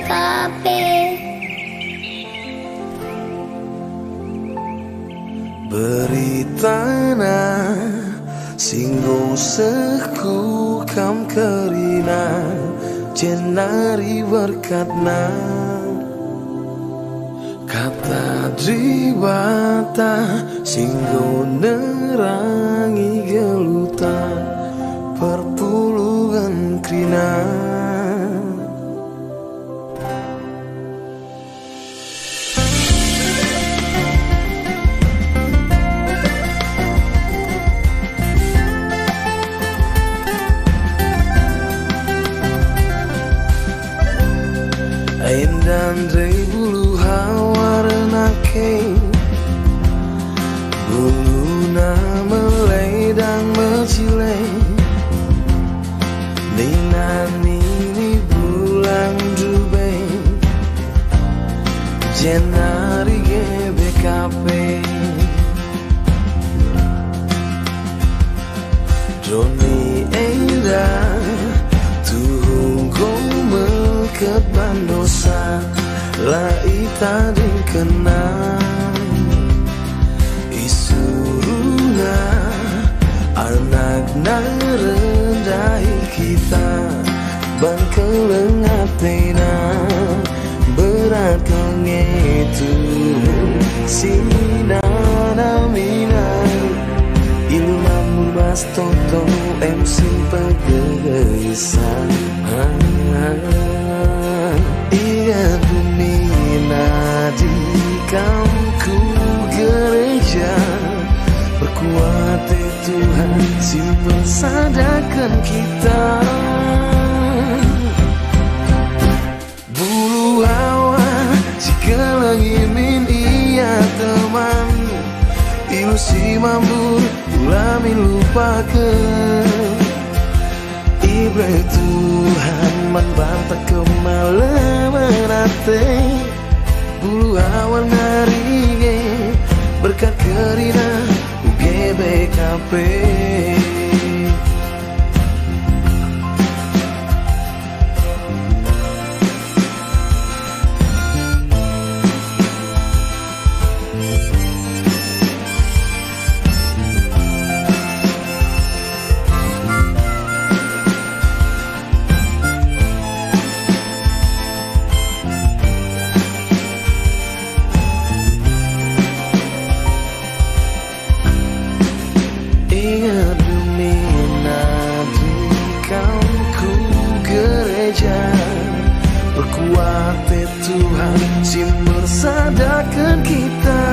kabeh. Beritana singgung seku kam kerina jenari berkatna kata driwata singgung nerangi geluta perpuluhan krina. Dan dari bulu hawarna ke bulu na meledang mecile nina nini bulan dube jenari GBKP Doni Eira tuhung keban dosa lai tading kenang isuruna anak narendahi kita bang kelengatena berat kengetu sinana minai ilmu mas toto em simple gegesan iya bumi nadi kamu gereja berkuat Tuhan simpan sadarkan kita bulu hawa jika lagi min iya teman ilusi mampu ulami lupakan ibarat Tuhan membantah kemalaman hati bulu awan naringe berkat kerina UGBKP berkuat Tuhan simber sadarkan kita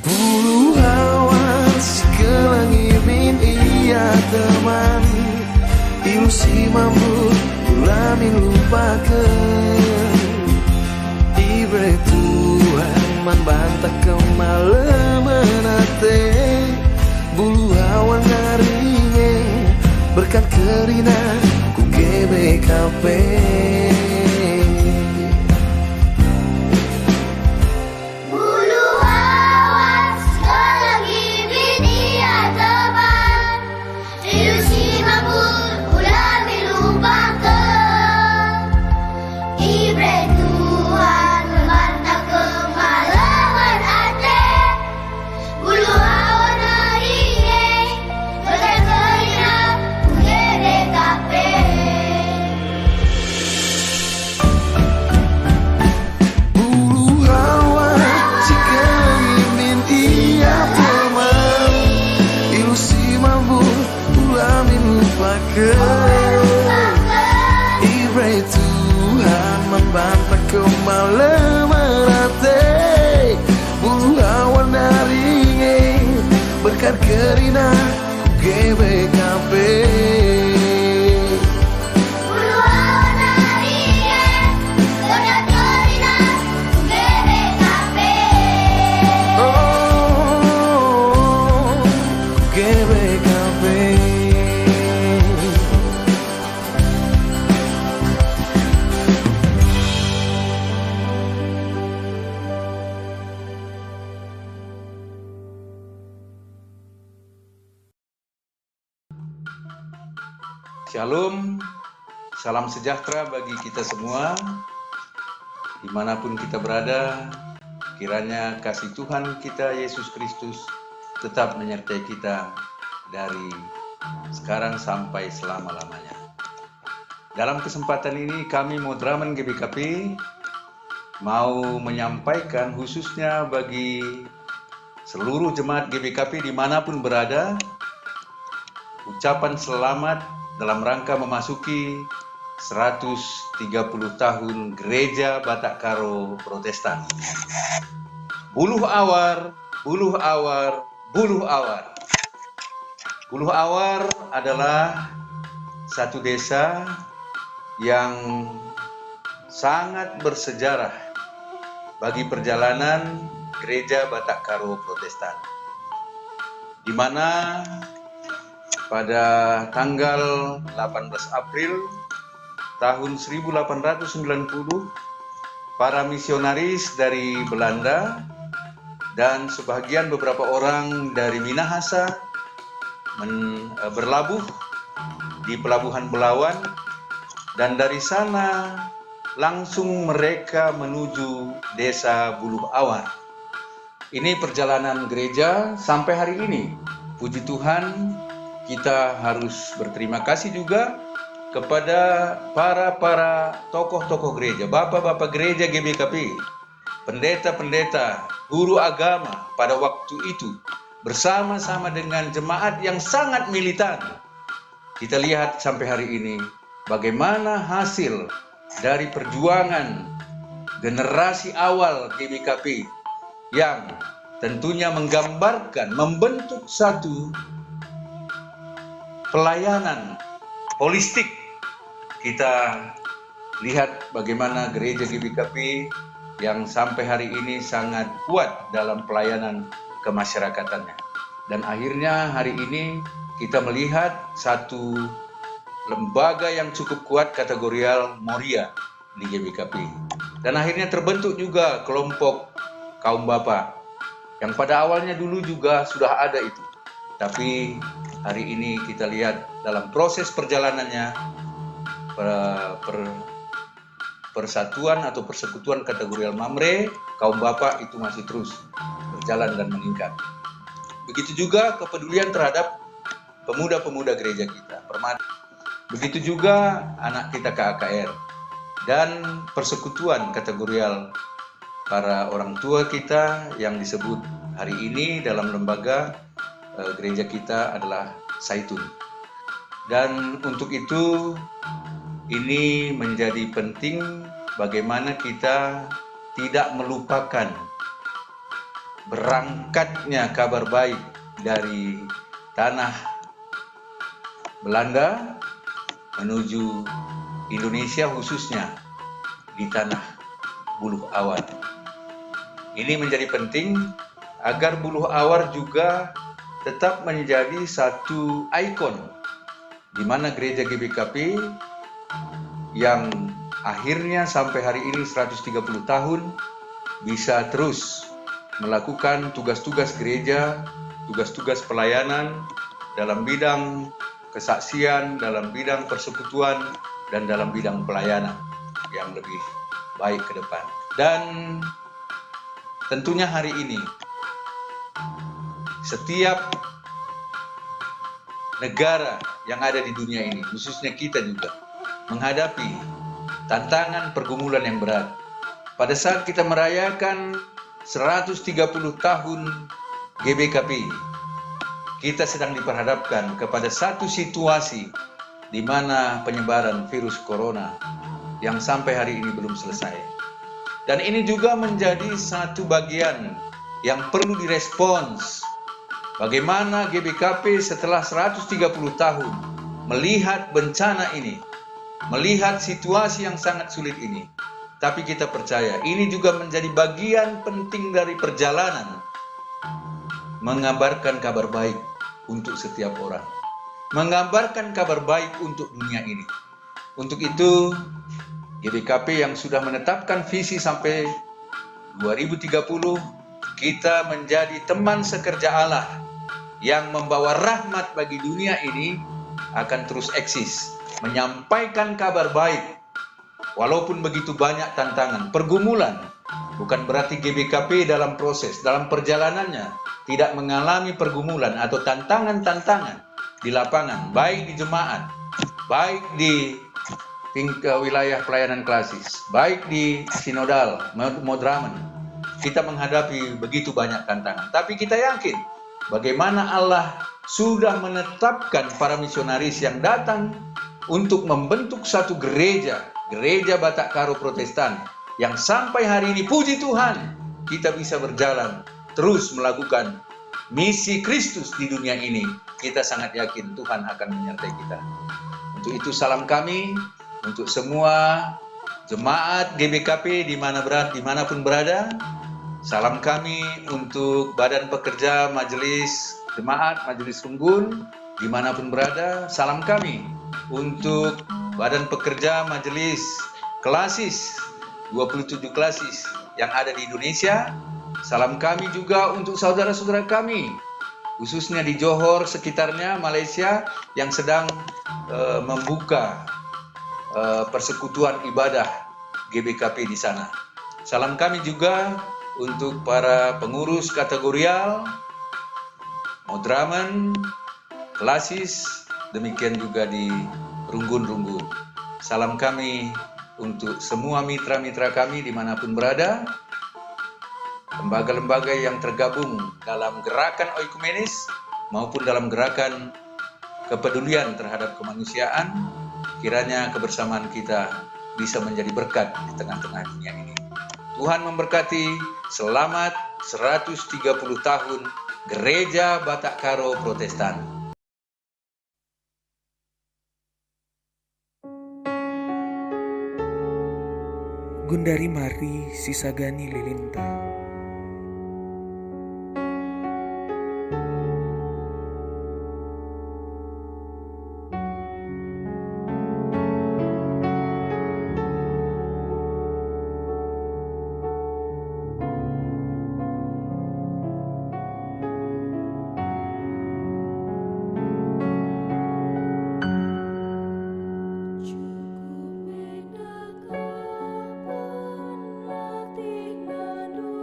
bulu hawa sekelangi min iya teman ilusi mampu ulami lupakan ibarat Tuhan membantah kemalaman hati bulu hawa naringe berkat kerina GBKP Bulu awan selagi binia teman ilusi mabur ulami lupakan ibarat Tuhan membantah kemalaman hati bulu awan naringe berkat kerina GBKP ibarat Tuhan membantah kemalaman hati bulu awan naringe berkat kerina GBKP bulu awan naringe berkat kerina GBKP oh GBKP. Shalom, salam sejahtera bagi kita semua, dimanapun kita berada. Kiranya kasih Tuhan kita Yesus Kristus tetap menyertai kita dari sekarang sampai selama-lamanya. Dalam kesempatan ini kami Modraman GBKP mau menyampaikan khususnya bagi seluruh jemaat GBKP dimanapun berada, ucapan selamat dalam rangka memasuki 130 tahun Gereja Batak Karo Protestan. Buluh Awar, Buluh Awar, Buluh Awar. Buluh Awar adalah satu desa yang sangat bersejarah bagi perjalanan Gereja Batak Karo Protestan, di mana pada tanggal 18 April tahun 1890 para misionaris dari Belanda dan sebagian beberapa orang dari Minahasa berlabuh di Pelabuhan Belawan, dan dari sana langsung mereka menuju desa Buluh Awar. Ini perjalanan gereja sampai hari ini. Puji Tuhan, kita harus berterima kasih juga kepada para tokoh-tokoh gereja, bapak-bapak gereja GBKP, pendeta-pendeta, guru agama pada waktu itu, bersama-sama dengan jemaat yang sangat militan. Kita lihat sampai hari ini bagaimana hasil dari perjuangan generasi awal GBKP yang tentunya menggambarkan, membentuk satu pelayanan holistik. Kita lihat bagaimana gereja GBKP yang sampai hari ini sangat kuat dalam pelayanan kemasyarakatannya. Dan akhirnya hari ini kita melihat satu lembaga yang cukup kuat kategorial Moria di GBKP. Dan akhirnya terbentuk juga kelompok kaum bapak yang pada awalnya dulu juga sudah ada itu. Tapi hari ini kita lihat dalam proses perjalanannya persatuan atau persekutuan kategorial Mamre, kaum bapak itu masih terus berjalan dan meningkat. Begitu juga kepedulian terhadap pemuda-pemuda gereja kita, Permata. Begitu juga anak kita KAKR dan persekutuan kategorial para orang tua kita yang disebut hari ini dalam lembaga gereja kita adalah Saitun. Dan untuk itu ini menjadi penting bagaimana kita tidak melupakan berangkatnya kabar baik dari tanah Belanda menuju Indonesia, khususnya di tanah Buluh Awar. Ini menjadi penting agar Buluh Awar juga tetap menjadi satu ikon di mana gereja GBKP yang akhirnya sampai hari ini 130 tahun bisa terus melakukan tugas-tugas gereja, tugas-tugas pelayanan dalam bidang kesaksian, dalam bidang persekutuan, dan dalam bidang pelayanan yang lebih baik ke depan. Dan tentunya hari ini setiap negara yang ada di dunia ini, khususnya kita juga, menghadapi tantangan pergumulan yang berat. Pada saat kita merayakan 130 tahun GBKP, kita sedang diperhadapkan kepada satu situasi di mana penyebaran virus corona yang sampai hari ini belum selesai. Dan ini juga menjadi satu bagian yang perlu direspons. Bagaimana GBKP setelah 130 tahun melihat bencana ini, melihat situasi yang sangat sulit ini. Tapi kita percaya ini juga menjadi bagian penting dari perjalanan mengabarkan kabar baik untuk setiap orang, mengabarkan kabar baik untuk dunia ini. Untuk itu GBKP yang sudah menetapkan visi sampai 2030, kita menjadi teman sekerja Allah yang membawa rahmat bagi dunia ini akan terus eksis menyampaikan kabar baik. Walaupun begitu banyak tantangan, pergumulan, bukan berarti GBKP dalam proses, dalam perjalanannya tidak mengalami pergumulan atau tantangan-tantangan di lapangan, baik di jemaat, baik di wilayah pelayanan klasis, baik di sinodal, modramen. Kita menghadapi begitu banyak tantangan, tapi kita yakin bagaimana Allah sudah menetapkan para misionaris yang datang untuk membentuk satu gereja Batak Karo Protestan, yang sampai hari ini puji Tuhan kita bisa berjalan terus melakukan misi Kristus di dunia ini. Kita sangat yakin Tuhan akan menyertai kita. Untuk itu salam kami untuk semua jemaat GBKP dimanapun berada. Salam kami untuk Badan Pekerja Majelis Jemaat, Majelis Runggun dimanapun berada. Salam kami untuk Badan Pekerja Majelis Klasis, 27 klasis yang ada di Indonesia. Salam kami juga untuk saudara-saudara kami, khususnya di Johor sekitarnya, Malaysia, yang sedang membuka persekutuan ibadah GBKP di sana. Salam kami juga untuk para pengurus kategorial, modramen, klasis, demikian juga di Runggun-Runggun. Salam kami untuk semua mitra-mitra kami dimanapun berada, lembaga-lembaga yang tergabung dalam gerakan oikumenis maupun dalam gerakan kepedulian terhadap kemanusiaan. Kiranya kebersamaan kita bisa menjadi berkat di tengah-tengah dunia ini. Tuhan memberkati. Selamat 130 tahun Gereja Batak Karo Protestan. Gundari Mari Sisagani Lilinta.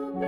Cukup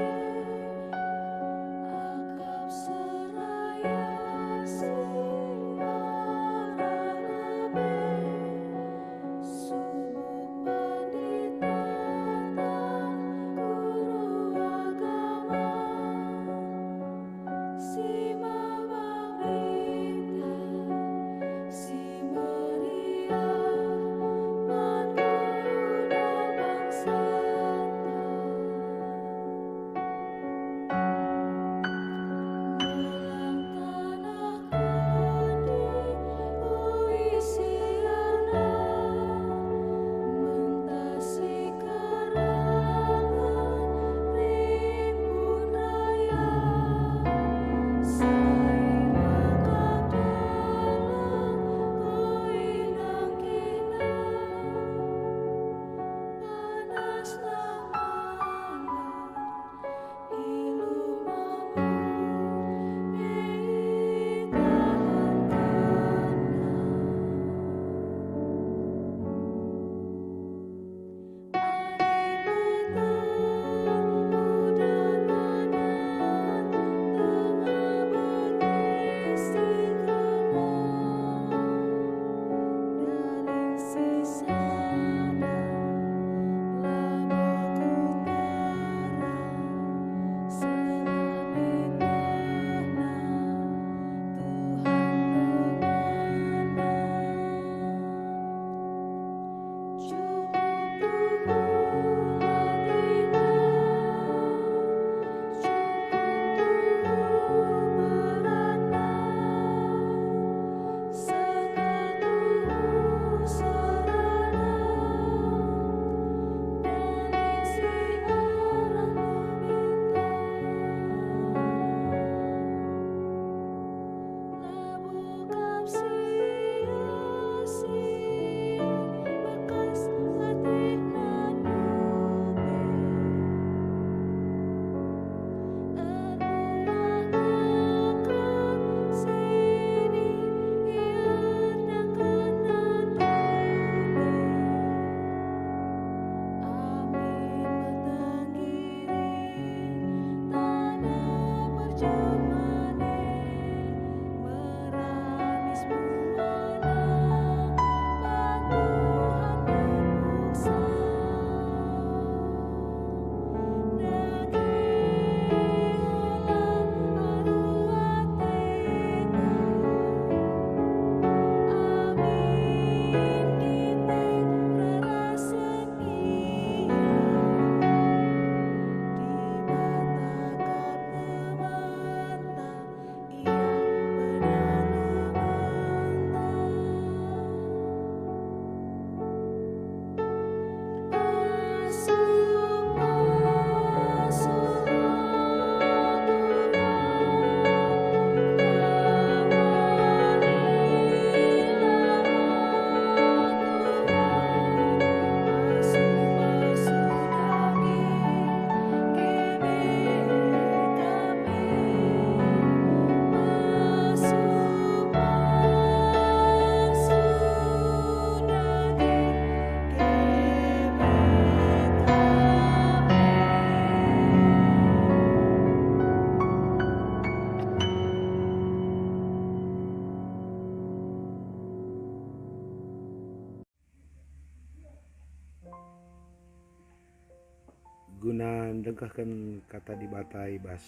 guna dengkahkan kata di batai bas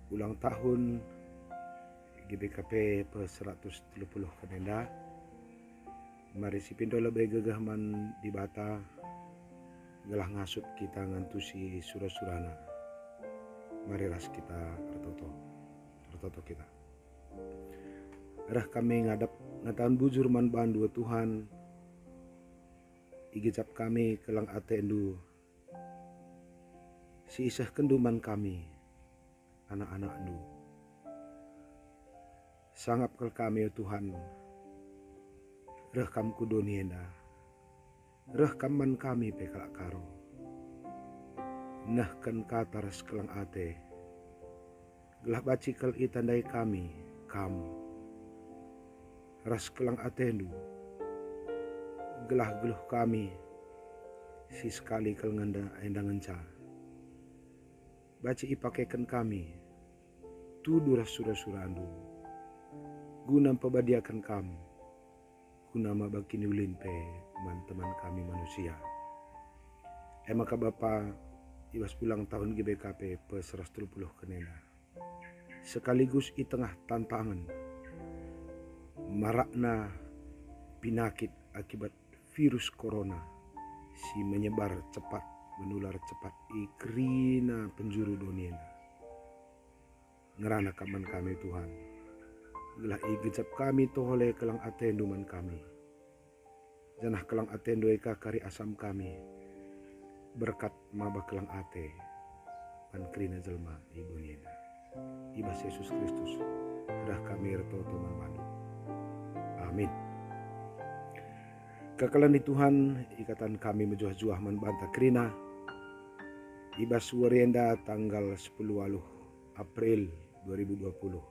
ulang tahun GBKP pe 130 kanenda. Mari si pindo lebih gagahaman di bata gelah ngasut kita ngantusi surah-surana. Mari ras kita artoto kita. Rah kami ngadap ngatahan bujur man bandu Tuhan. Igicap kami kelang atendu. Si isah kenduman kami anak-anak nu. Sangap kel kami Tuhan. Reh kam kudonienda. Reh kaman kami pekalak karo. Nah kan kataras kelang ate. Gelah bacikal itandai kami kam. Ras kelang atendu. Gelah geluh kami. Si sekali kel nganda endangan ca. Baci ipakekan kami. Tuduras surah-surah andu. Guna pabadiakan kamu. Guna mabakini ulin pe teman-teman kami manusia. Maka Bapa ibas pulang tahun GBKP pe 130 kenena. Sekaligus i tengah tantangan marakna penyakit akibat virus corona si menyebar cepat, menular cepat ikrina penjuru dunia. Ngerana kaman kami Tuhan. Gelah igecap kami tohole kelang atendu man kami. Janah kelang atendu eka kari asam kami. Berkat maba kelang ate. Man krina jelma ibu niena. Ibas Yesus Kristus. Dah kami retoto man. Amin. Kekalan di Tuhan ikatan kami menjuah-juah man banta krina. Ibas warienda tanggal 10 April 2020.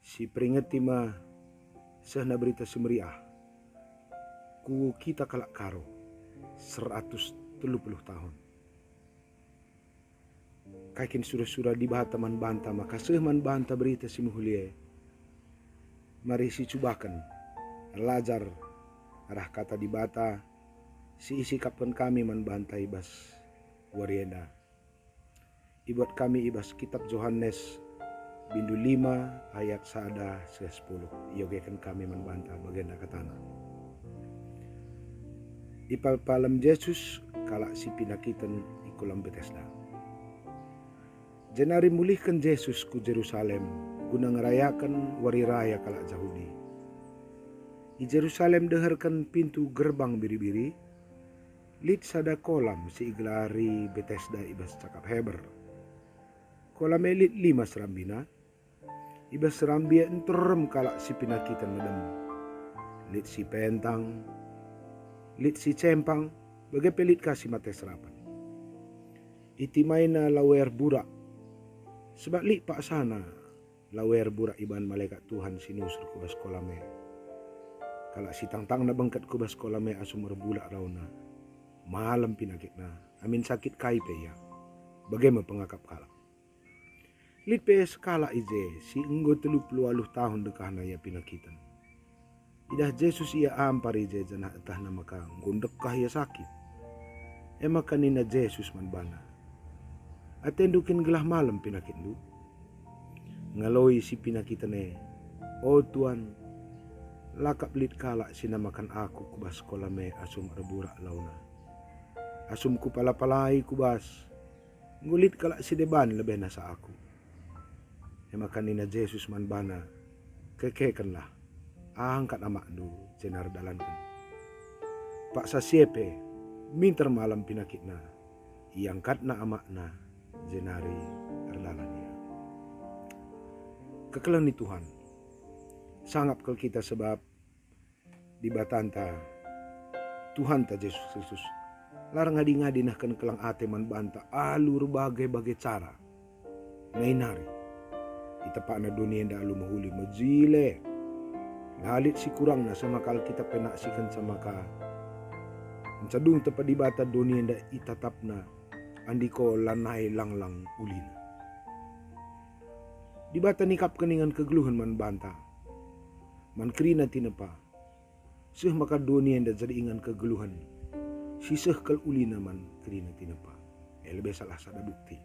Si peringati ma sehna berita semeriah. Ku kita kalak karo 130 tahun. Kaikin surah-surah di bahata man banta maka sehman banta berita si muhulie. Mari si cubakan lajar arah kata di bata si isi kapan kami man banta ibas warienda. Ibuat kami ibas kitab Yohanes bindu 5 ayat 1-10. Yogekan kami membantah bagian katana. Ipalpalam Yesus kalak si pinakitan ikulam Betesda. Jenari mulihkan Yesus ku Jerusalem guna ngerayakan wari raya kalak Yahudi. Di Jerusalem deherkan pintu gerbang biri-biri. Lit sada kolam si iglari Betesda ibas cakap Heber. Kolam elit 5 serambina. Ibas serambia enterem kalak si pinakitan medem. Lit si pentang. Lit si cempang. Bagai pelit kasih mate serapan. Iti maina lawer burak. Sebab lit pak sana. Lawer burak iban malaikat Tuhan sinusur kubas kolame. Kalak si tangtang na bangkat kubas kolame asum merbulak rauna. Malam pinakitna. Amin sakit kaipe ya. Bagaimana pengakap kalak. Lipe skala ije si enggo 30 tahun dekahna ya pinakitan. Idah Yesus ia ampar ije janah etah nama ka ngundekah ya sakit. Ema kanina Yesus man bana. Atendukin gelah malam pinakit lu. Ngaloi si pinakitan oh Tuhan, lakap lit kalak sinamakan aku kubas kolame asum reburak launa. Asum ku palapalai kubas. Ngulit kalak si deban lebih nasa aku. Makan nina Yesus man bana kekekanlah angkat amak du jenar dalankan pak sasiepe minter malam pinakitna iangkatna amakna jenari erdalannya. Kekelan ni Tuhan sangap kel kita sebab di batanta Tuhan ta Yesus Kristus larang ngadi-ngadi nahkan kelang ate man banta alur bagai-bagai cara nainari itapak na dunia nda alu mahuli majile. Ngalit si kurang na sama kal kita penaksikan sama ka. Mencadung tepat di bata dunia nda itatap na andiko lanai lang-lang ulina. Di bata nikap keningan kegeluhan man banta. Man krina tinapa. Suh maka dunia nda jadi ingan kegeluhan. siseh kel ulina man kedina tinepa. Lebih salah sada bukti.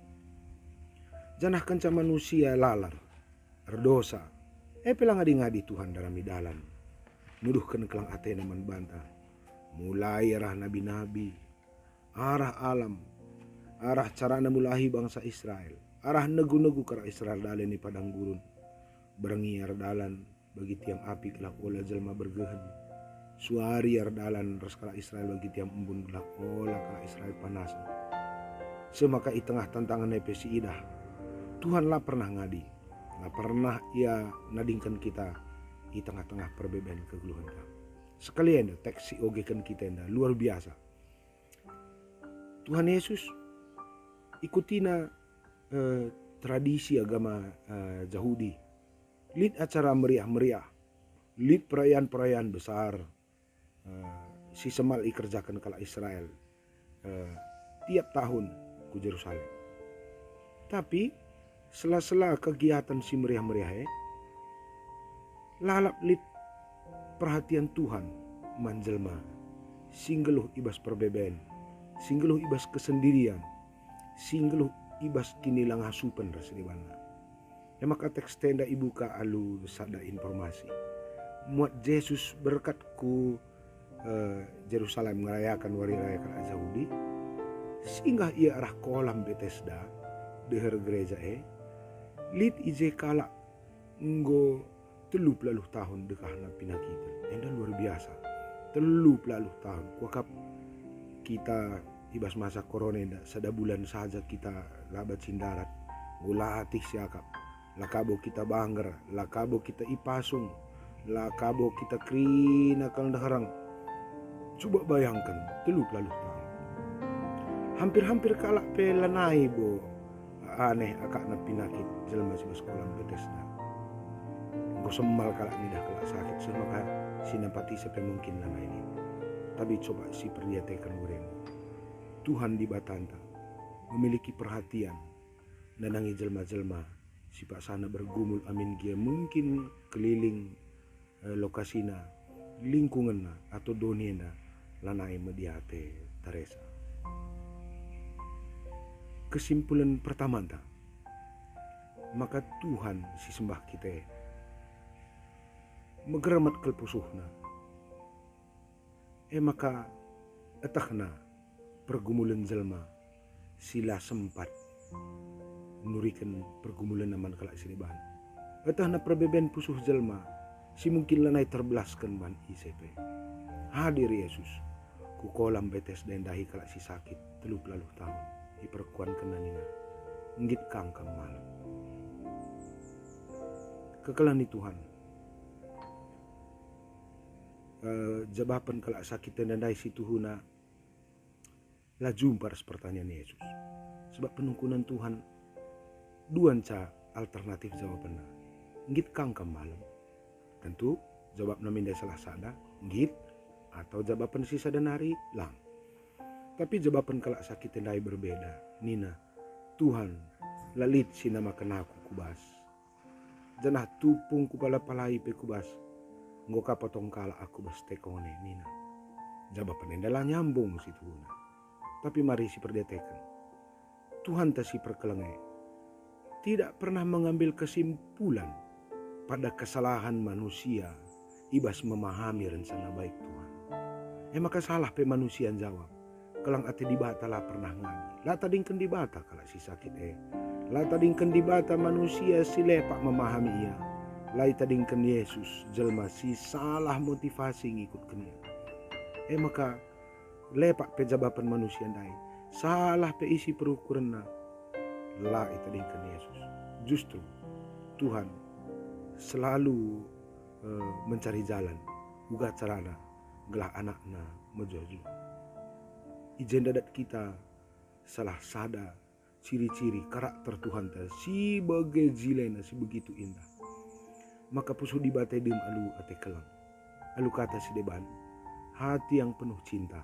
Janah kenca manusia lalar, erdosa. Pelang ngadi Tuhan dalam idalan. Nuduhkan kelang atena man bantah. Mulai arah nabi-nabi, arah alam, arah carana mulahi bangsa Israel, arah negu-negu kara Israel dalen di padang gurun. Berengi ardalan bagi tiang api kelak olah jelma bergehen. Suari ardalan raskala Israel bagi tiang embun kelak olah kala Israel panasan. Semaka i tengah tantangan nepesi idah. Tuhan lah pernah ngadi. Lah pernah ia nadingkan kita di tengah-tengah perbedaan kegeluhan kita. Sekalian teks si ogekan kita enda luar biasa. Tuhan Yesus ikutina tradisi agama Yahudi. Lid acara meriah-meriah. Lid perayaan-perayaan besar. Si semal ikerjakan kala Israel. Tiap tahun ku Yerusalem. Tapi sela-sela kegiatan si meriah-meriah lalap lit perhatian Tuhan manjelma singgeluh ibas perbeben, singgeluh ibas kesendirian, singgeluh ibas kinilang hasupan rasibana. Maka teks tenda ibuka alu sada informasi. Muat Yesus berkatku Yerusalem merayakan wari raya kala Yahudi, sehingga ia arah kolam Bethesda deher gereja lid ije kala nggo 30 tahun dekahna pinakitan. Enda luar biasa. 30 tahun. Kuakap kita ibas masa corona enda sada bulan saja kita labat sindarat. Gula atih siakap. Lakabo kita bangger, lakabo kita ipasung, lakabo kita krina kal daharang. Coba bayangkan 30 tahun. Hampir-hampir kalak pelanai bo aneh akak na pinakit jelma sibas kolam Bethesda. Engkau semal kalak nidah kalak sakit semaka sinapati sampai mungkin lama ini. Tapi coba si perlihatkan ureng. Tuhan di Batanta memiliki perhatian nanangi jelma-jelma si pak sana bergumul amin dia mungkin keliling lokasina lingkunganna atau doniena lanai mediate Teresa. Kesimpulan pertama anta, maka Tuhan si sembah kita megeramat kelpusuhna maka etahna pergumulan jelma sila sempat nurikan pergumulan aman kalak siniban etahna perbeben pusuh jelma si mungkin lanai terbelaskan ban ICP hadir Yesus ku kolam Bethesda dahi kalak si sakit 30 tahun diperkuan kenanina nggit kangkang malam kekelan di Tuhan jawaban kalak sakit dan dai situhuna la jumpa pertanyaan Yesus sebab penungkunan Tuhan duanca alternatif jawabannya nggit kangkang malam tentu jawab naminda salah sada nggit atau jawaban sisa dan hari lang. Tapi jawaban kalak sakit tendai berbeda. Nina, Tuhan, lalit sinama kenaku kubas. Janah tupung kupala palai pe kubas. Ngoka potong kala aku bas tekone Nina. Jawaban endalah nyambung si Tuhan. Tapi mari si perdetekan. Tuhan tak si perkelengai. Tidak pernah mengambil kesimpulan pada kesalahan manusia ibas memahami rencana baik Tuhan. Maka salah pe manusia jawab. Kelang ati dibata lah pernah ngani. La tadingkan dibata kalau si sakit La tadingkan dibata manusia si lepak memahami ia. La tadingkan Yesus jelma si salah motivasi ngikut kenia. Maka lepak pe jawaban manusia dai. Salah pe isi perukuran na. La tadingkan Yesus. Justru Tuhan selalu mencari jalan. Uga carana gelah anakna mejoju. Ijen dadat kita salah sada ciri-ciri karakter Tuhan ta si bagai jilena si begitu indah. Maka pusu dibate dem alu ate kelang. Alu kata si deban, hati yang penuh cinta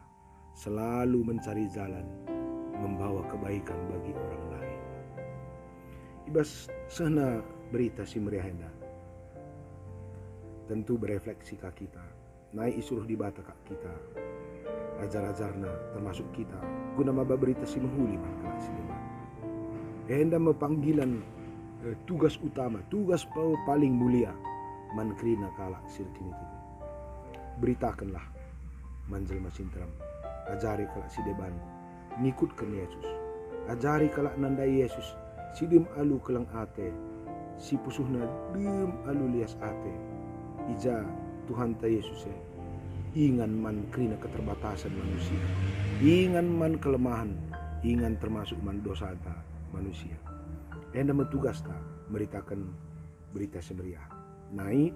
selalu mencari jalan membawa kebaikan bagi orang lain. Ibas sana berita si meriah hendak tentu berefleksi ke kita naik isuruh di bata kak kita ajar-ajarna termasuk kita guna maba berita si menghuli man kalak si deban. Enda mepanggilan tugas utama, tugas paling mulia man krina kalak sirkin itu. Beritakanlah manjel masintram, ajari kalak si deban ngikutkan Yesus, ajari kalak nandai Yesus si dem alu kelang ate, si pusuhna dem alu lias ate, ija Tuhan ta Yesus ingan man krina keterbatasan manusia, ingan man kelemahan, ingan termasuk man dosa ta manusia. Enda metugas ta meritakan berita semeriah. Naik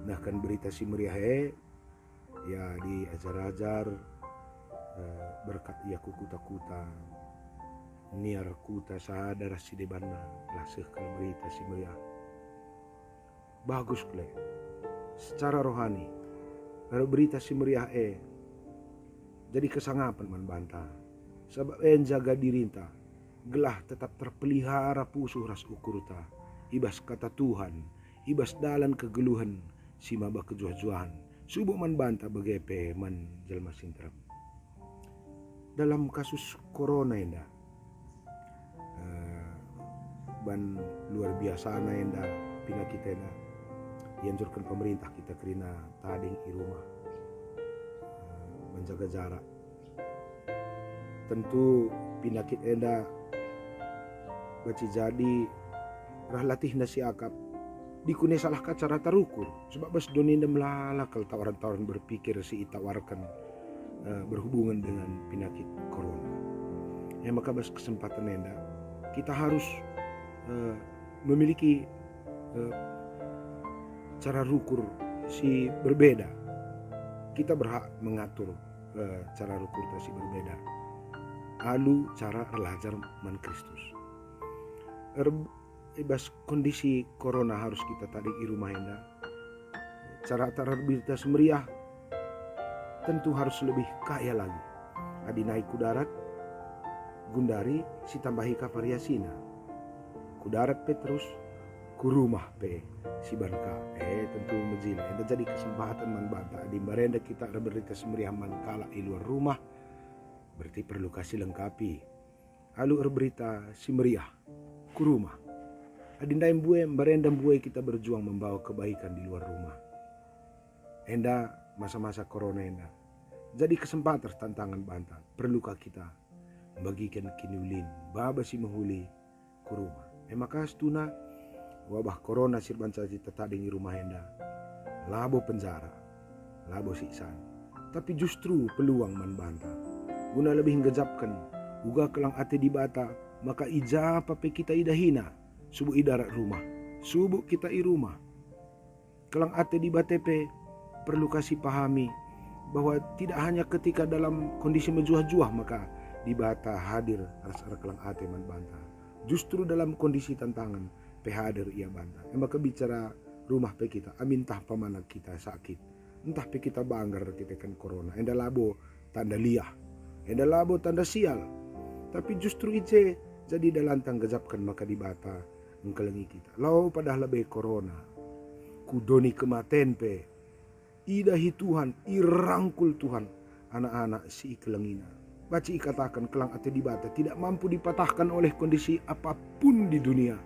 nahkan berita si meriah ya di ajar-ajar berkat ia kuta-kuta niar kuta sadar si debanna laseh kalau berita si meriah. Bagus kle secara rohani kalau berita si meriah jadi kesangapan man banta sebab jaga dirinta gelah tetap terpelihara pusuh ras ukurta ibas kata Tuhan ibas dalan kegeluhan si maba kejuah-juahan subuh man banta begepe man jelma sintram. Dalam kasus corona enda ban luar biasa na enda penyakit enda dianjurkan pemerintah kita kerina tading di rumah menjaga jarak. Tentu penyakit enda baci jadi rahlatih nasi akap dikune salah cara tarukur sebab bas doninda melala kalau tawaran-tawaran berpikir si itawarkan berhubungan dengan penyakit corona. Maka bas kesempatan enda kita harus memiliki cara rukur si berbeda. Kita berhak mengatur cara rukur si berbeda. Alu cara belajar man Kristus. Bas kondisi corona harus kita tadi di rumah enda. Cara berita semeriah tentu harus lebih kaya lagi. Adi naik ku darat, gundari si tambahi ka variasina. Ku darat pe terus ku rumah pe si banka tentu mejil. Enda jadi kesempatan man banta di barenda kita ada berita semeriah man kala di luar rumah. Berarti perlu kasih lengkapi. Alu berita si meriah ku rumah. Adindaim buai barenda buai kita berjuang membawa kebaikan di luar rumah. Enda masa-masa corona enda. Jadi kesempatan tantangan banta. Perlukah kita bagikan kiniulin baba si menghuli ku rumah. Maka stuna wabah corona sirban saji tetading di rumah enda. Labo penjara, labo siksaan. Tapi justru peluang man banta. Guna lebih ngejapkan uga kelang ate di bata maka ija pape kita idahina subuh idarat rumah. Subuh kita i rumah. Kelang ate di batepe perlu kasih pahami bahwa tidak hanya ketika dalam kondisi menjuah-juah maka di bata hadir rasa kelang ate man banta. Justru dalam kondisi tantangan pe hadir ia banta. Maka bicara rumah pe kita, amintah pamanak kita sakit. Entah pe kita banggar kita kan corona. Enda labo tanda liah. Enda labo tanda sial. Tapi justru ice jadi dalantang gejapkan maka di bata engkelengi kita. Lau padahal lebih corona. Kudoni kematen pe. Idahi Tuhan, irangkul Tuhan anak-anak si kelengina. Baci katakan kelang ate di bata tidak mampu dipatahkan oleh kondisi apapun di dunia.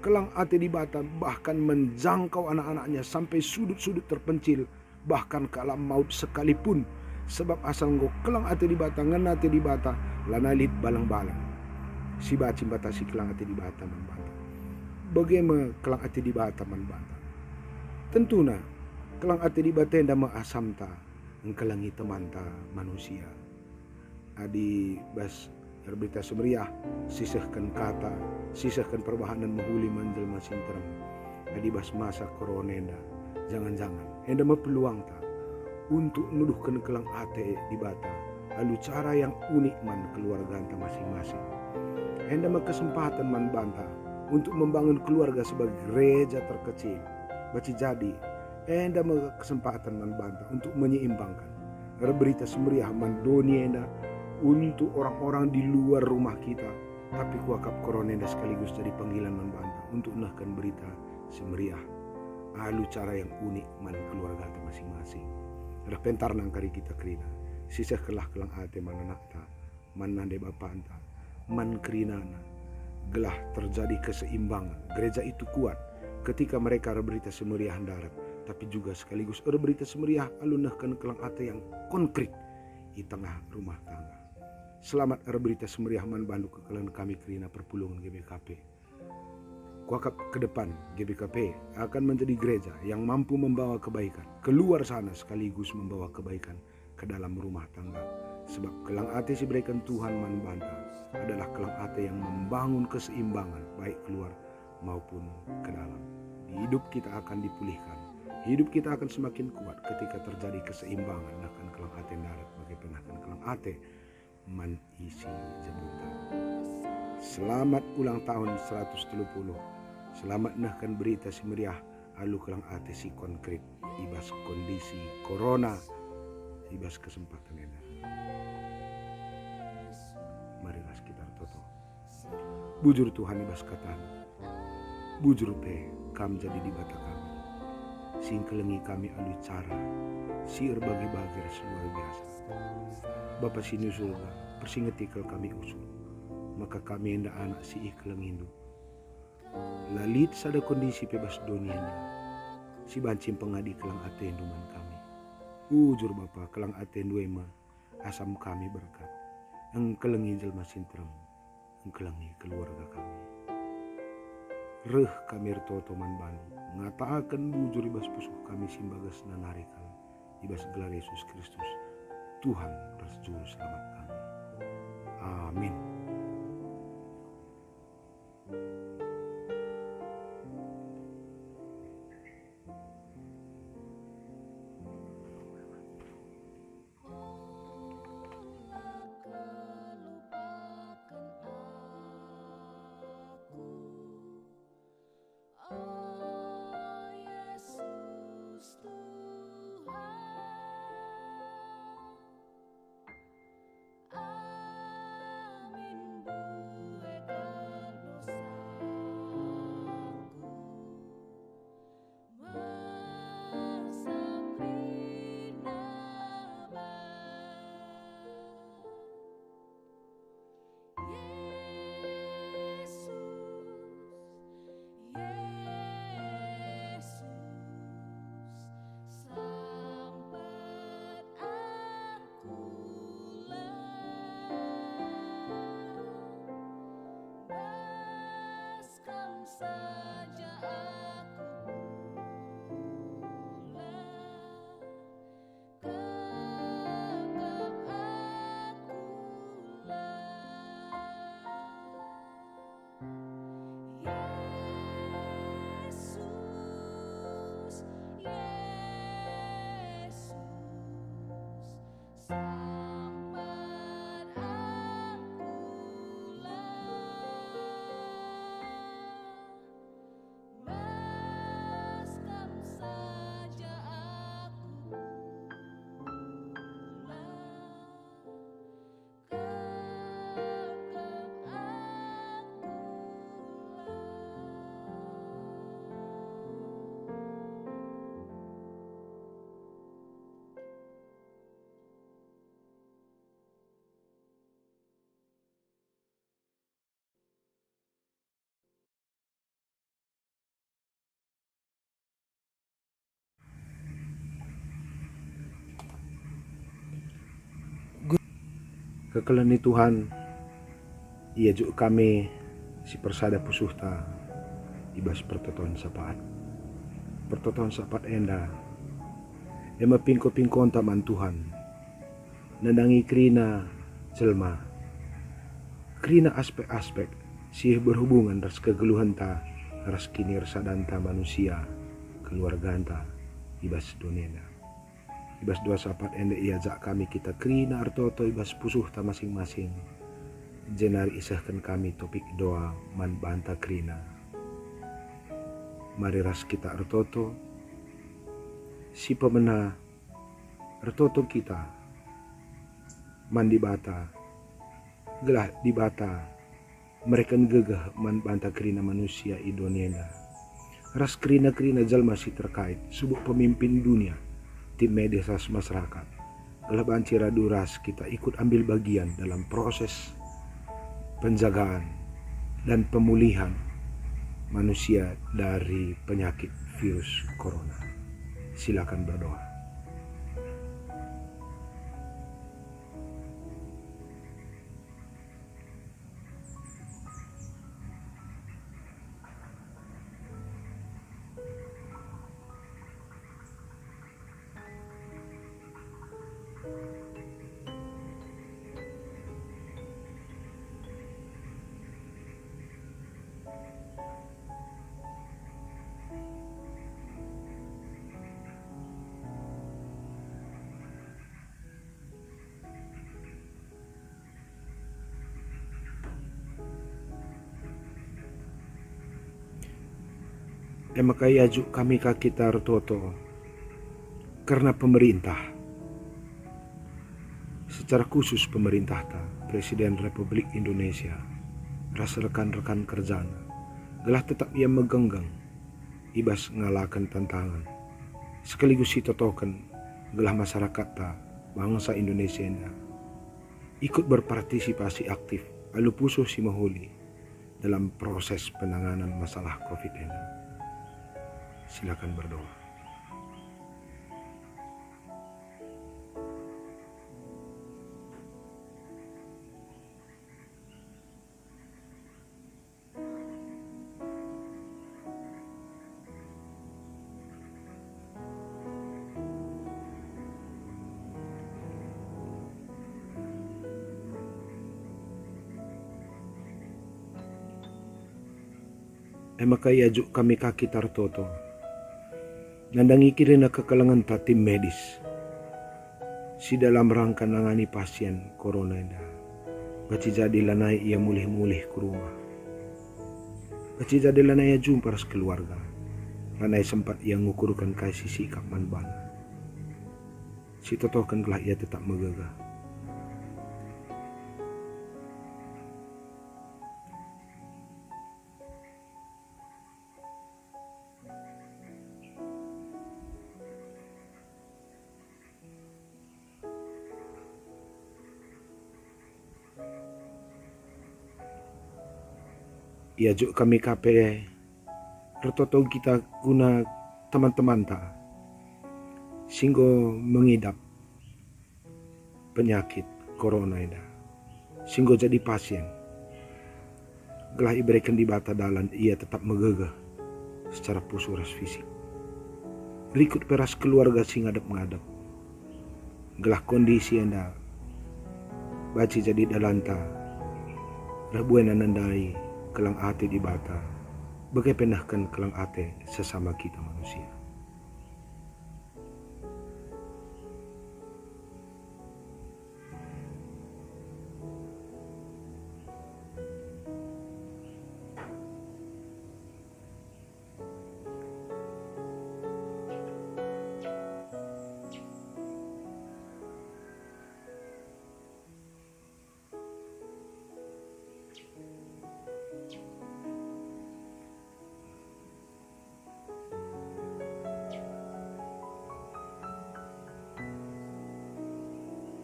Kelang ate di bata bahkan menjangkau anak-anaknya sampai sudut-sudut terpencil. Bahkan ke alam maut sekalipun. Sebab asal nggo kelang ate di bata ngena ate di bata lanalit balang-balang. Si baci bata si kelang ate di bata man bata. Bagaimana kelang ate di bata man bata. Tentuna kelang ate di bata enda maasamta engkelangi temanta manusia. Adi bas berita semeriah sisahkan kata, sisahkan perbahanan menghuli manjel masintram. Adi bas masa corona enda. Jangan-jangan enda peluang ta untuk nuduhkan kelang ate di bata lalu cara yang unik man keluarga anta masing-masing. Enda kesempatan man banta untuk membangun keluarga sebagai gereja terkecil. Baci jadi enda kesempatan man banta untuk menyeimbangkan berita semeriah man doni enda untuk orang-orang di luar rumah kita. Tapi kuakap corona enda sekaligus jadi panggilan man banta untuk nahkan berita semeriah. Alu cara yang unik man keluarga anta masing-masing. Repentar nang kari kita krina. Sisah kelah kelang ate mananakta, manande bapanta, man krinana. Gelah terjadi keseimbangan. Gereja itu kuat ketika mereka berita semeriah darat, tapi juga sekaligus berita semeriah alunahkan kelang ate yang konkret di tengah rumah tangga. Selamat berita semeriah man bandu kekelan kami krina perpulungan GBKP. Kuakap ke depan GBKP akan menjadi gereja yang mampu membawa kebaikan keluar sana sekaligus membawa kebaikan ke dalam rumah tangga. Sebab kelang ate si berikan Tuhan man banta adalah kelang ate yang membangun keseimbangan baik keluar maupun ke dalam. Hidup kita akan dipulihkan. Hidup kita akan semakin kuat ketika terjadi keseimbangan akan kelang ate darat bagaimana kelang ate man isi jemputan. Selamat ulang tahun 130. Selamat nahkan berita si meriah alu kelang ate si konkret ibas kondisi corona ibas kesempatan ini. Marilah sekitar toto. Bujur Tuhan ibas katan. Bujur pe kam jadi di bata kami. Sing kelengi kami alu cara. Siir bagi-bagi luar biasa. Bapa sini surga persingetikal kami usul. Maka kami hendak anak si iklang hindu. Lalit sada kondisi bebas dunia ini. Si bancim pengadi kelang ate induman kami. Ujur Bapa kelang ate duema asam kami berkat. Engkelengi jelma sintrem. Engkelengi keluarga kami. Reh kami rtoto man bandu. Ngatakan bujur ibas pusuh kami simbagas nanarikal. Ibas gelar Yesus Kristus. Tuhan ras juru selamat kami. Amin. Kekelani Tuhan, ia juk kami si persada pusuhta ibas pertoton sapat. Pertoton sapat enda. Ema pingko-pingkon taman Tuhan. Nandangi krina jelma. Krina aspek-aspek sih berhubungan ras kegeluhan ta, ras kini resadanta manusia, keluarga anta ibas dunia. Ibas dua sapat ende ia jak kami kita krina artoto ibas pusuh ta masing-masing. Jenari isahkan kami topik doa man banta krina. Mari ras kita artoto si pemena artoto kita man di bata gelah di bata mereka gegah man banta krina manusia idonena. Ras krina-krina jalma si terkait subuh pemimpin dunia tim medis masyarakat. Gelah bancira duras kita ikut ambil bagian dalam proses penjagaan dan pemulihan manusia dari penyakit virus corona. Silakan berdoa. Emakai ajuk kami kita rototo karena pemerintah, secara khusus pemerintah Presiden Republik Indonesia, rasa rekan-rekan kerjana, gelah tetap ia megenggang, ibas ngalakan tantangan, sekaligus si totokan gelah masyarakat bangsa Indonesia ikut berpartisipasi aktif alu pusuh si mahuli dalam proses penanganan masalah COVID ini. Silakan berdoa. Emakai ajuk kami kaki tartoto. Nandangi kirina kekalangan tim medis si dalam rangka nangani pasien corona baci jadi lanai ia mulih-mulih ke rumah, baci jadi lanai ia jumpa keluarga, lanai sempat ia ngukurkan kasih sikap manban, si totokan gelah ia tetap megagah. Ia juk kami kape retoto kita guna teman-teman singgo mengidap penyakit corona singgo jadi pasien gelah iberikan di bata dalan ia tetap megegah secara pusuras fisik berikut peras keluarga sing ngadep gelah kondisi baci jadi dalanta rabuena nandai kelang ate di bata, bagai penahkan kelang ate sesama kita manusia.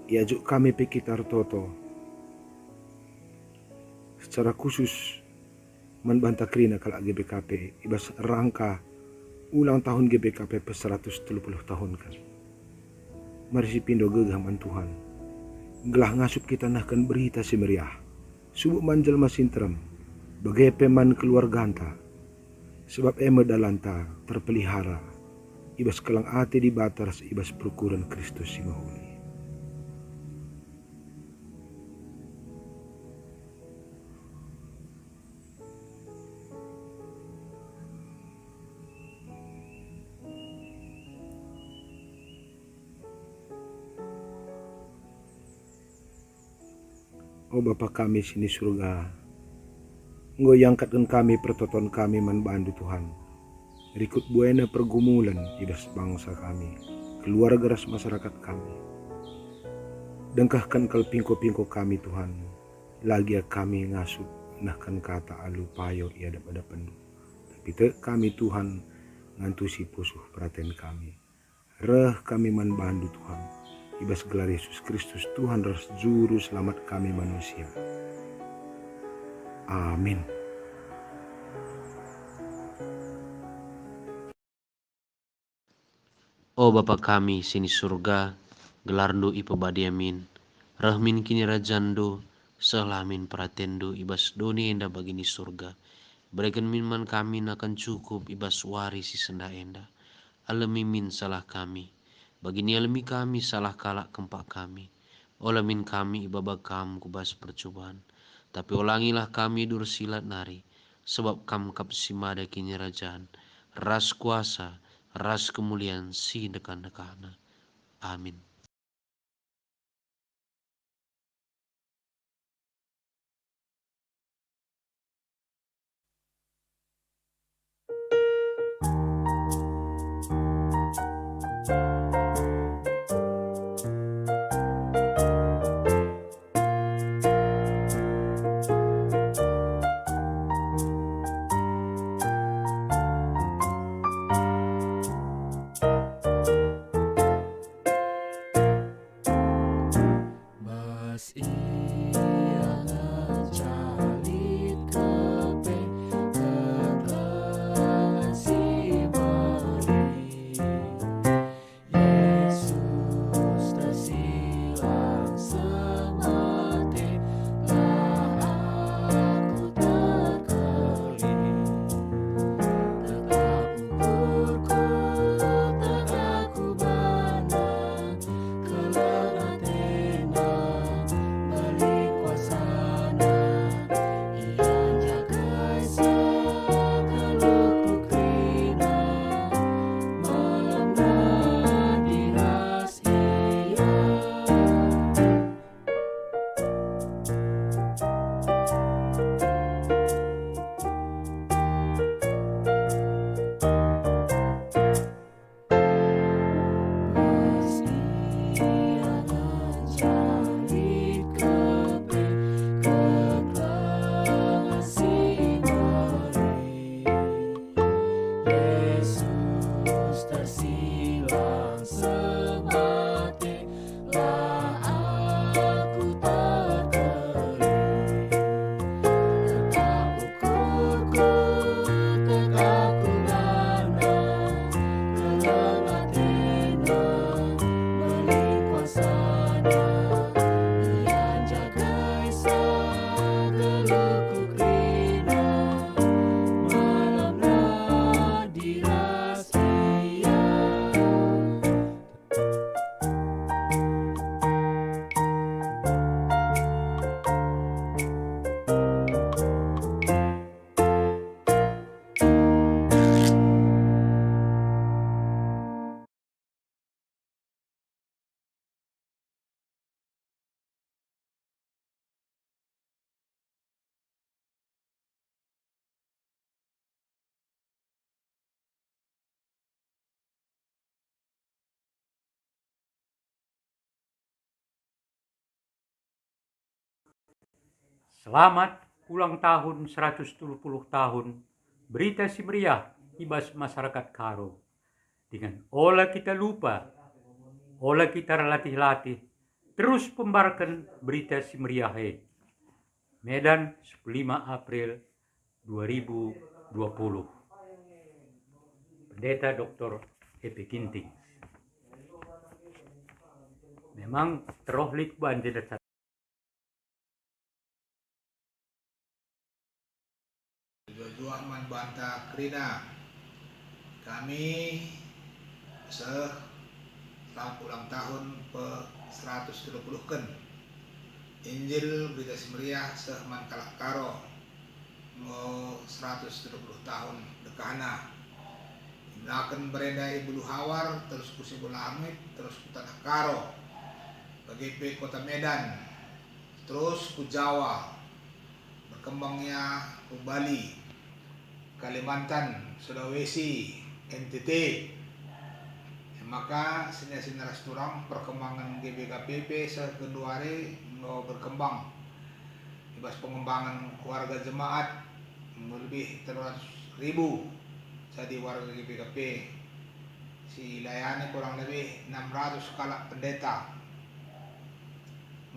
Iajuk kami pikitar toto secara khusus membantah krina kalau GBKP ibas rangka ulang tahun GBKP pe 130 tahun kan. Mari si pindo gegah man Tuhan gelah ngasup kita nahkan berita si meriah subuk manjel masintrem bagai peman keluarga anta sebab ema dalanta terpelihara ibas kelang ate di batas ibas perukuran Kristus si mahuli. Oh Bapa kami sini surga, Engkau yangkatkan kami pertoton kami man bandu Tuhan. Rikut buena pergumulan ibas bangsa kami, keluarga ras masyarakat kami. Dengkahkan kal pingko-pingko kami Tuhan, lagi kami ngasup nahkan kata alu payo ia dapat penuh. Tapi te kami Tuhan ngantusi pusuh perhatian kami. Reh kami manbandu Tuhan. Ibas gelar Yesus Kristus Tuhan ras juru selamat kami manusia. Amin. O Bapa kami sini surga, gelarndo ipabadiamin, rahmin kini rajando, selamin pratendo ibas doni enda bagini surga. Berikan minman kami nakan cukup ibas wari si senda enda. Alami min salah kami, bagini alami kami salah kalak kempak kami. Olamin kami ibaba kam kubas percobaan. Tapi ulangilah kami dursilat nari, sebab kam kap simada kini rajaan, ras kuasa, ras kemuliaan si dekan-dekana. Amin. Mas ia ngacalit kepe keterangan si Mari. Yesus tersilang semati, lah aku terkelih. Tetap ukurku, tak aku banang, kelana tena, balik kuasana. Ia jaga segeluk kukrina, malam nadiras ia. Mas ia ngacalit kepe keterangan si Mari. Yesus tersilang semati, lah aku terkelih. Tetap ukurku, tak aku banang, kelana tena, balik kuasana. Ia jaga segeluk kukrina, malam nadiras ia. Selamat ulang tahun 170 tahun Berita Si Meriah ibas masyarakat Karo. Dengan olah kita lupa, olah kita latih-latih, terus pembarkan berita Si Meriah. Medan 15 April 2020. Pendeta Dr. Epi Ginting. Memang terohlik banjir Juang Manbanta Krina. Kami ulang tahun pe 130 ken Injil Berita Si Meriah sehman kalak karo mo 130 tahun dekana. Imlaken berenda Ibu Hawar terus kusibul Hamid terus ku Tanah Karo BGP Kota Medan terus ku Jawa berkembangnya ku Bali, Kalimantan, Sulawesi, NTT. Maka sini restoran perkembangan GBKPP sekedua hari mau berkembang. Ibas pengembangan keluarga jemaat lebih 300.000 jadi warga GBKP si layani kurang lebih 600 kalak pendeta.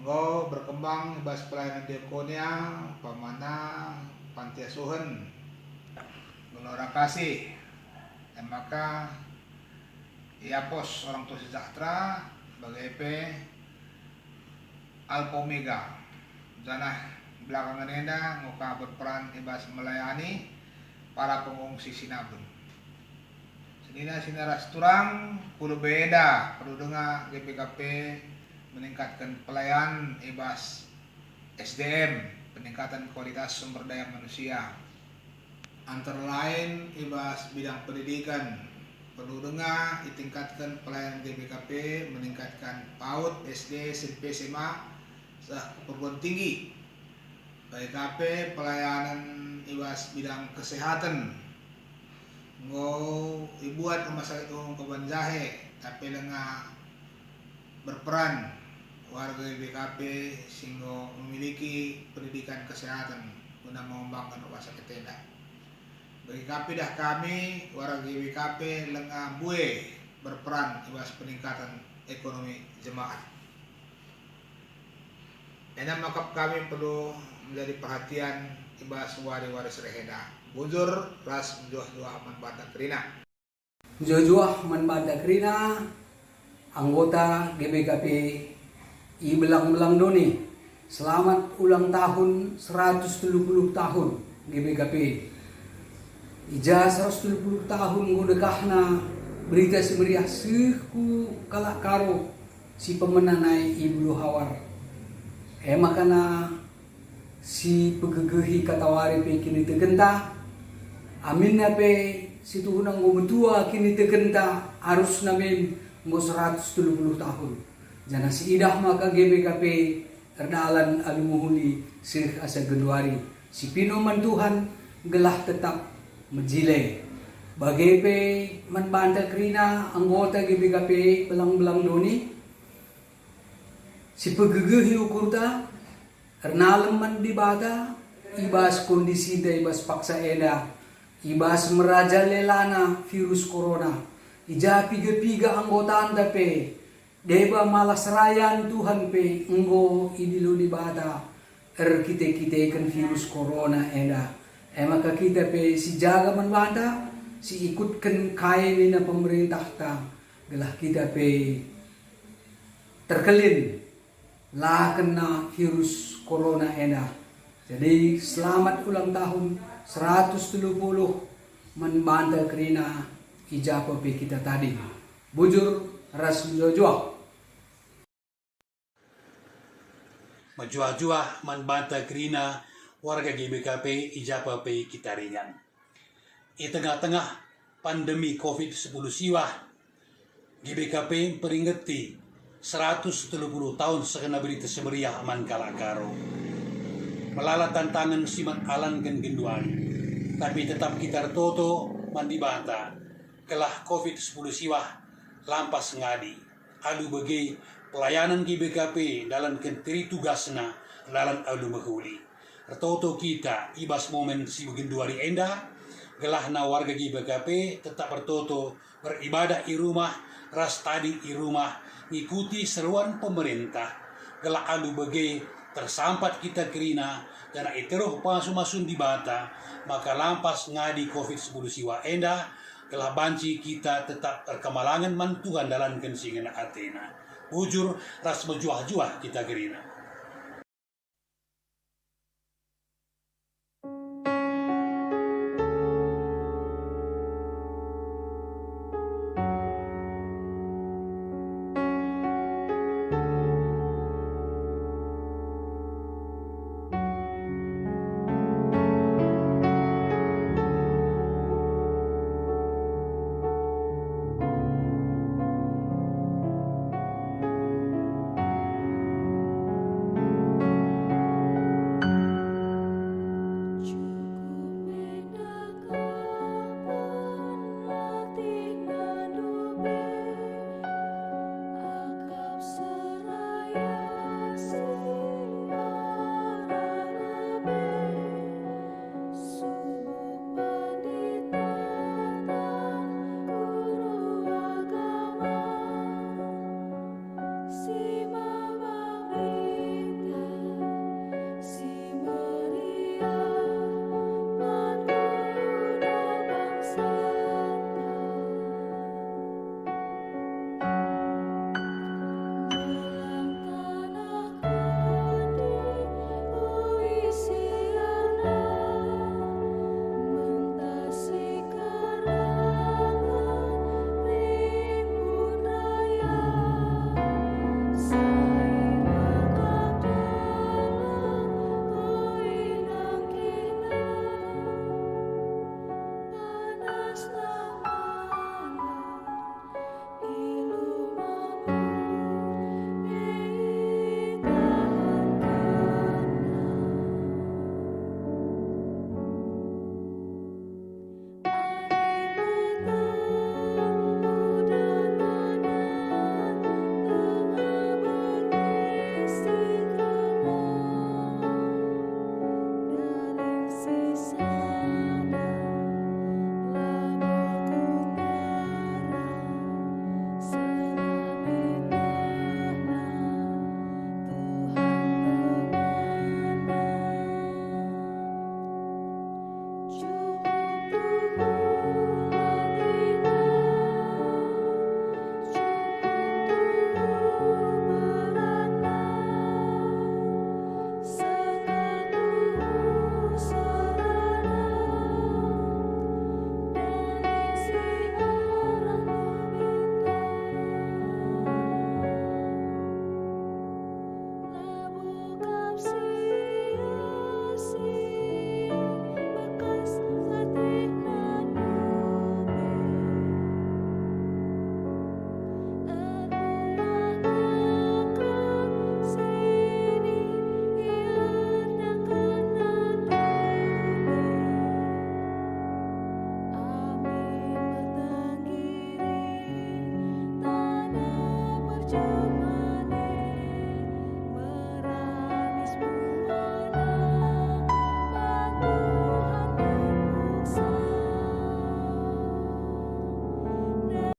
Ngo berkembang ibas pelayanan diakonia, pamana panti asuhan, gelora kasih, dan maka IAPOS orang tua sejahtera sebagai Alpha Omega. Janah belakangan enda ngoka berperan ibas melayani para pengungsi Sinabun. Senina sinaras turang kudu beda perlu dengar GBKP meningkatkan pelayan ibas SDM, peningkatan kualitas sumber daya manusia. Antara lain ibas bidang pendidikan perlu dengar ditingkatkan pelayanan GBKP, meningkatkan PAUD, SD, SMP, SMA, perguruan tinggi. BKP pelayanan ibas bidang kesehatan. Ngo ibuat rumah sakit umum Kaban Jahe, tapi lengah berperan warga BKP sehingga memiliki pendidikan kesehatan guna mengembangkan rumah sakit tenda. BKP dah kami warga BKP lengah bue berperan ibas peningkatan ekonomi jemaat. Enak makap kami perlu menjadi perhatian ibas waris reheda. Bujur ras menjuah-juah manbata kerina. Menjuah manbata kerina anggota GBKP I Belang-Belang Doni. Selamat ulang tahun 170 tahun GBKP. Ija 170 tahun ngudekahna berita semeriah suku kalak karo si pemenanai Ibnu Hawar. Makana si pegegehi katawari pe kini tegenta. Amin na pe si tuhunang gumetua kini tegenta harus namin mo 170 tahun. Jana si idah maka GBKP erdalan alumuhuli sih asa Januari. Si pinoman Tuhan gelah tetap menjile. Bagi pe manbanta kerina anggota GBKP Belang-Belang Doni. Si pegegehi ukurta ernalam man dibata ibas kondisi da ibas paksa eda ibas merajalelana virus corona. Ija piga-piga anggota anda pe deba malas rayan Tuhan pe enggo idilo dibata kite-kite kan virus corona eda. Maka kita pe si jaga manbanta si ikutkan kaya ni na pemerintah ta gelah kita pe terkelin lah kena virus corona eda. Jadi selamat ulang tahun 170 manbanta kerina ijapa pe kita tadi. Bujur ras menjuah. Menjuah-juah manbanta kerina warga GBKP ijapa pe kita ringan. Di tengah-tengah pandemi COVID-10 siwah, GBKP peringati 170 tahun sekena berita semeriah aman kalakaro. Melala tantangan simat alan gen genduan, tapi tetap kita toto mandibata. Kelah COVID-10 siwah lampas ngadi. Alu bagi pelayanan GBKP dalam kenteri tugasna dalam alu mahuli. Toto kita ibas momen si genduari enda, gelahna warga GBKP tetap bertoto beribadah di rumah, ras tadi di rumah, ngikuti seruan pemerintah. Gelah alu bagi tersampat kita kerina dan iteruh pasu-masun di bata, maka lampas ngadi COVID-10 siwa enda, gelah banci kita tetap terkemalangan mantuhan dalam kensingan Athena. Bujur ras menjuah-juah kita kerina.